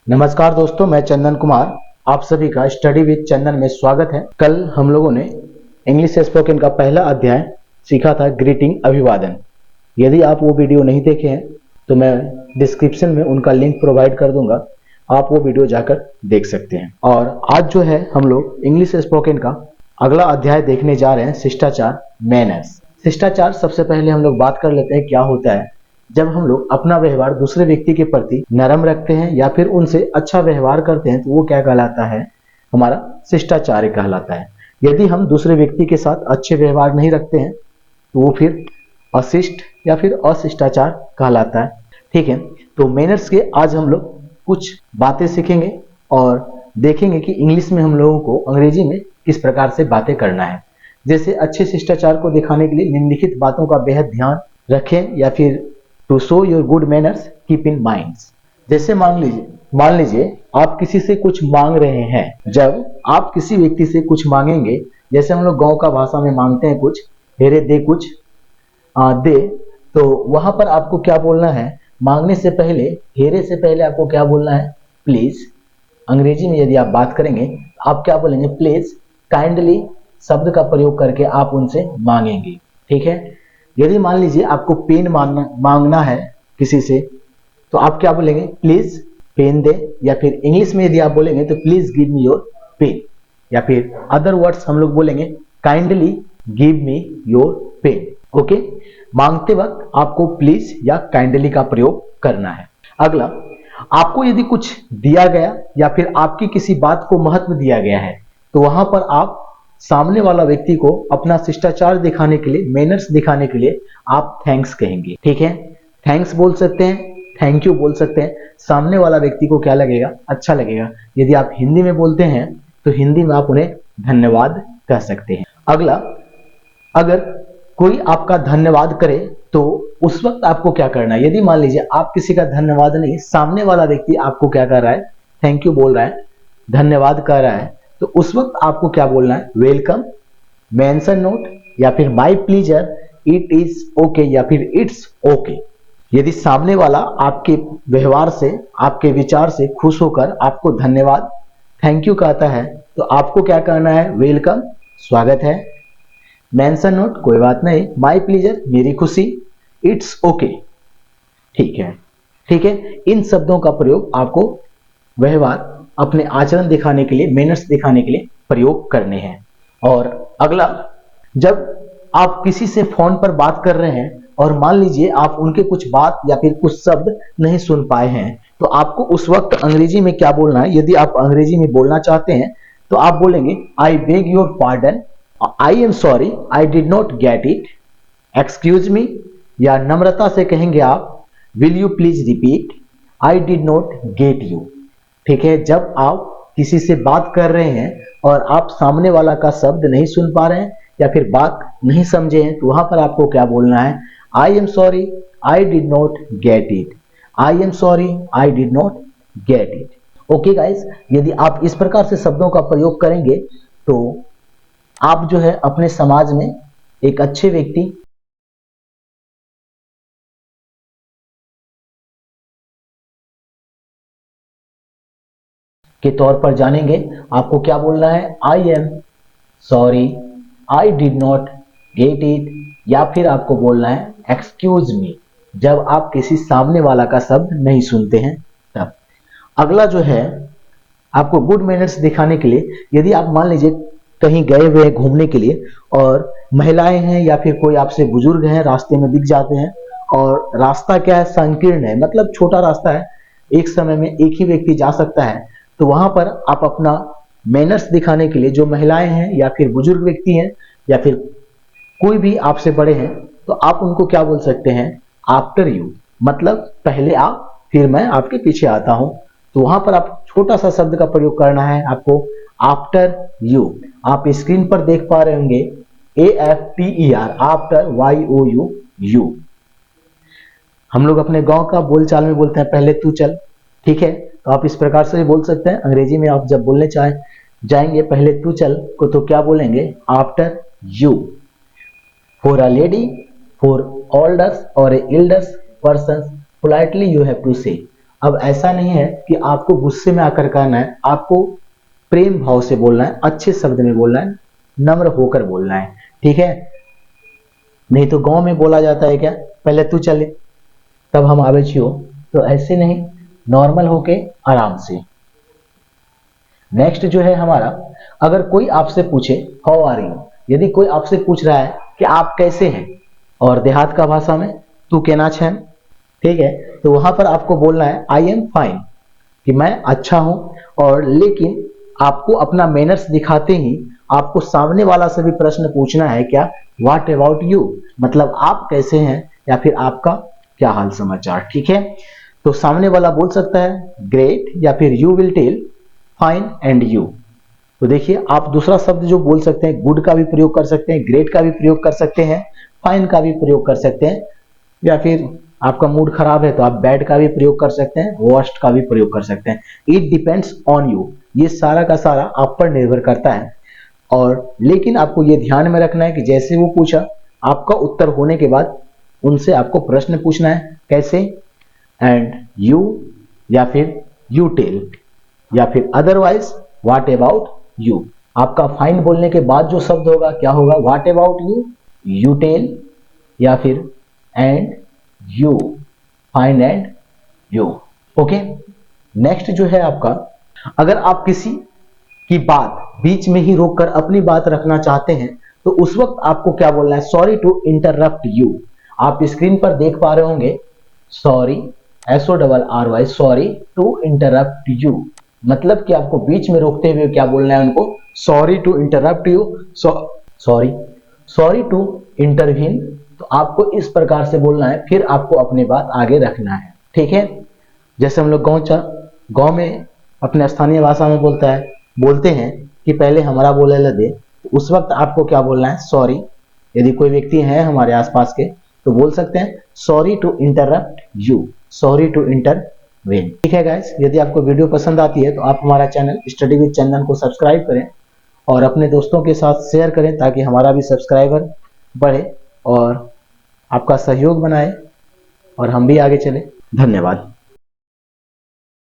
नमस्कार दोस्तों, मैं चंदन कुमार। आप सभी का स्टडी विद चंदन में स्वागत है। कल हम लोगों ने इंग्लिश स्पोकन का पहला अध्याय सीखा था, ग्रीटिंग, अभिवादन। यदि आप वो वीडियो नहीं देखे हैं तो मैं डिस्क्रिप्शन में उनका लिंक प्रोवाइड कर दूंगा, आप वो वीडियो जाकर देख सकते हैं। और आज जो है हम लोग इंग्लिश स्पोकन का अगला अध्याय देखने जा रहे हैं, शिष्टाचार, मैनर्स। शिष्टाचार सबसे पहले हम लोग बात कर लेते हैं क्या होता है। जब हम लोग अपना व्यवहार दूसरे व्यक्ति के प्रति नरम रखते हैं या फिर उनसे अच्छा व्यवहार करते हैं तो वो क्या कहलाता है, हमारा शिष्टाचार कहलाता है। यदि हम दूसरे व्यक्ति के साथ अच्छे व्यवहार नहीं रखते हैं तो वो फिर अशिष्ट या फिर अशिष्टाचार कहलाता है। ठीक है, तो मैनर्स के आज हम लोग कुछ बातें सीखेंगे और देखेंगे कि इंग्लिश में हम लोगों को अंग्रेजी में किस प्रकार से बातें करना है। जैसे अच्छे शिष्टाचार को दिखाने के लिए निम्नलिखित बातों का बेहद ध्यान रखें, या फिर to show your good manners keep in mind. जैसे मान लीजिए आप किसी से कुछ मांग रहे हैं। जब आप किसी व्यक्ति से कुछ मांगेंगे, जैसे हम लोग गांव का भाषा में मांगते हैं कुछ, हेरे दे कुछ दे, तो वहां पर आपको क्या बोलना है, मांगने से पहले, हेरे से पहले आपको क्या बोलना है, प्लीज। अंग्रेजी में यदि आप बात करेंगे आप क्या बोलेंगे, प्लीज, काइंडली शब्द का प्रयोग करके आप उनसे मांगेंगे। ठीक है, यदि मान लीजिए आपको पेन मांगना है किसी से तो आप क्या बोलेंगे, प्लीज पेन दे, या फिर इंग्लिश में यदि आप बोलेंगे तो please give me your pen, या फिर अदर वर्ड्स हम लोग बोलेंगे kindly give me your pen. Okay, मांगते वक्त आपको प्लीज या काइंडली का प्रयोग करना है। अगला, आपको यदि कुछ दिया गया या फिर आपकी किसी बात को महत्व दिया गया है तो वहां पर आप सामने वाला व्यक्ति को अपना शिष्टाचार दिखाने के लिए, मैनर्स दिखाने के लिए आप थैंक्स कहेंगे। ठीक है, थैंक्स बोल सकते हैं, थैंक यू बोल सकते हैं। सामने वाला व्यक्ति को क्या लगेगा, अच्छा लगेगा। यदि आप हिंदी में बोलते हैं तो हिंदी में आप उन्हें धन्यवाद कह सकते हैं। अगला, अगर कोई आपका धन्यवाद करे तो उस वक्त आपको क्या करना है। यदि मान लीजिए आप किसी का धन्यवाद नहीं, सामने वाला व्यक्ति आपको क्या कर रहा है, थैंक यू बोल रहा है, धन्यवाद कर रहा है, तो उस वक्त आपको क्या बोलना है, वेलकम, मेंशन नोट, या फिर my pleaser, it is okay, या फिर इट्स ओके। यदि सामने वाला आपके व्यवहार से, आपके विचार से खुश होकर आपको धन्यवाद, थैंक यू कहता है तो आपको क्या कहना है, वेलकम, स्वागत है, मेंशन नोट, कोई बात नहीं, माय प्लीजर, मेरी खुशी, इट्स ओके। ठीक है, इन शब्दों का प्रयोग आपको व्यवहार, अपने आचरण दिखाने के लिए, मैनर्स दिखाने के लिए प्रयोग करने हैं। और अगला, जब आप किसी से फोन पर बात कर रहे हैं और मान लीजिए आप उनके कुछ बात या फिर कुछ शब्द नहीं सुन पाए हैं तो आपको उस वक्त अंग्रेजी में क्या बोलना है। यदि आप अंग्रेजी में बोलना चाहते हैं तो आप बोलेंगे, I beg your pardon, I am sorry, I did not get it, excuse me, या नम्रता से कहेंगे आप, will you please repeat, I did not get you. ठीक है, जब आप किसी से बात कर रहे हैं और आप सामने वाला का शब्द नहीं सुन पा रहे हैं या फिर बात नहीं समझे हैं तो वहां पर आपको क्या बोलना है, I am sorry, I did not get it, I am sorry, I did not get it. Okay guys, यदि आप इस प्रकार से शब्दों का प्रयोग करेंगे तो आप जो है अपने समाज में एक अच्छे व्यक्ति के तौर पर जानेंगे। आपको क्या बोलना है, I am sorry, I did not get it, या फिर आपको बोलना है एक्सक्यूज मी, जब आप किसी सामने वाला का शब्द नहीं सुनते हैं तब। अगला जो है आपको गुड मैनर्स दिखाने के लिए, यदि आप मान लीजिए कहीं गए हुए हैं घूमने के लिए और महिलाएं हैं या फिर कोई आपसे बुजुर्ग हैं, रास्ते में दिख जाते हैं और रास्ता क्या है, संकीर्ण है, मतलब छोटा रास्ता है, एक समय में एक ही व्यक्ति जा सकता है, तो वहां पर आप अपना मैनर्स दिखाने के लिए, जो महिलाएं हैं या फिर बुजुर्ग व्यक्ति हैं या फिर कोई भी आपसे बड़े हैं, तो आप उनको क्या बोल सकते हैं, आफ्टर यू, मतलब पहले आप फिर मैं आपके पीछे आता हूं। तो वहां पर आप छोटा सा शब्द का प्रयोग करना है आपको, आफ्टर यू। आप स्क्रीन पर देख पा रहे होंगे AFTER, आफ्टर, YOU, यू। हम लोग अपने गांव का बोलचाल में बोलते हैं पहले तू चल। ठीक है, तो आप इस प्रकार से बोल सकते हैं। अंग्रेजी में आप जब बोलने जाएंगे पहले तू चल को तो क्या बोलेंगे, after you. For a lady, for elders or elders persons, politely you have to say अब ऐसा नहीं है कि आपको गुस्से में आकर कहना है, आपको प्रेम भाव से बोलना है, अच्छे शब्द में बोलना है, नम्र होकर बोलना है, ठीक है। नहीं तो गांव में बोला जाता है क्या, पहले तू चले तब हम आवे छियो, तो ऐसे नहीं, नॉर्मल होके आराम से। नेक्स्ट जो है हमारा, अगर कोई आपसे पूछे हाउ आर यू, यदि कोई आपसे पूछ रहा है कि आप कैसे हैं, और देहात का भाषा में तू केना छेन, ठीक है, तो वहां पर आपको बोलना है आई एम फाइन, कि मैं अच्छा हूं। और लेकिन आपको अपना मैनर्स दिखाते ही आपको सामने वाला से भी प्रश्न पूछना है, क्या, व्हाट अबाउट यू, मतलब आप कैसे हैं, या फिर आपका क्या हाल समाचार, ठीक है। तो सामने वाला बोल सकता है ग्रेट, या फिर you will tell fine and you. तो देखिए, आप दूसरा शब्द जो बोल सकते हैं, गुड का भी प्रयोग कर सकते हैं, ग्रेट का भी प्रयोग कर सकते हैं, फाइन का भी प्रयोग कर सकते हैं, या फिर आपका मूड खराब है तो आप बैड का भी प्रयोग कर सकते हैं, वर्स्ट का भी प्रयोग कर सकते हैं। इट डिपेंड्स ऑन यू, ये सारा का सारा आप पर निर्भर करता है। और लेकिन आपको ये ध्यान में रखना है कि जैसे वो पूछा, आपका उत्तर होने के बाद उनसे आपको प्रश्न पूछना है, कैसे, एंड यू, या फिर यू टेल, या फिर अदरवाइज व्हाट अबाउट यू। आपका फाइन बोलने के बाद जो शब्द होगा क्या होगा, what about you, you tell, या फिर and you, fine and you, okay. Next जो है आपका, अगर आप किसी की बात बीच में ही रोककर अपनी बात रखना चाहते हैं तो उस वक्त आपको क्या बोलना है, सॉरी टू इंटररप्ट यू। आप स्क्रीन पर देख पा रहे होंगे, sorry, SORRY, sorry to interrupt you, मतलब कि आपको बीच में रोकते हुए क्या बोलना है उनको, sorry to interrupt you, sorry to intervene. तो आपको इस प्रकार से बोलना है, फिर आपको अपनी बात आगे रखना है, ठीक है। जैसे हम लोग गांव में अपने स्थानीय भाषा में बोलते हैं कि पहले हमारा बोले ला दे, तो उस वक्त आपको क्या बोलना है, सॉरी। यदि कोई व्यक्ति है हमारे आसपास के तो बोल सकते हैं sorry to interrupt you, sorry to intervene, ठीक है गाइस। यदि आपको वीडियो पसंद आती है तो आप हमारा चैनल स्टडी विद चंदन को सब्सक्राइब करें और अपने दोस्तों के साथ शेयर करें, ताकि हमारा भी सब्सक्राइबर बढ़े और आपका सहयोग बनाए और हम भी आगे चले। धन्यवाद।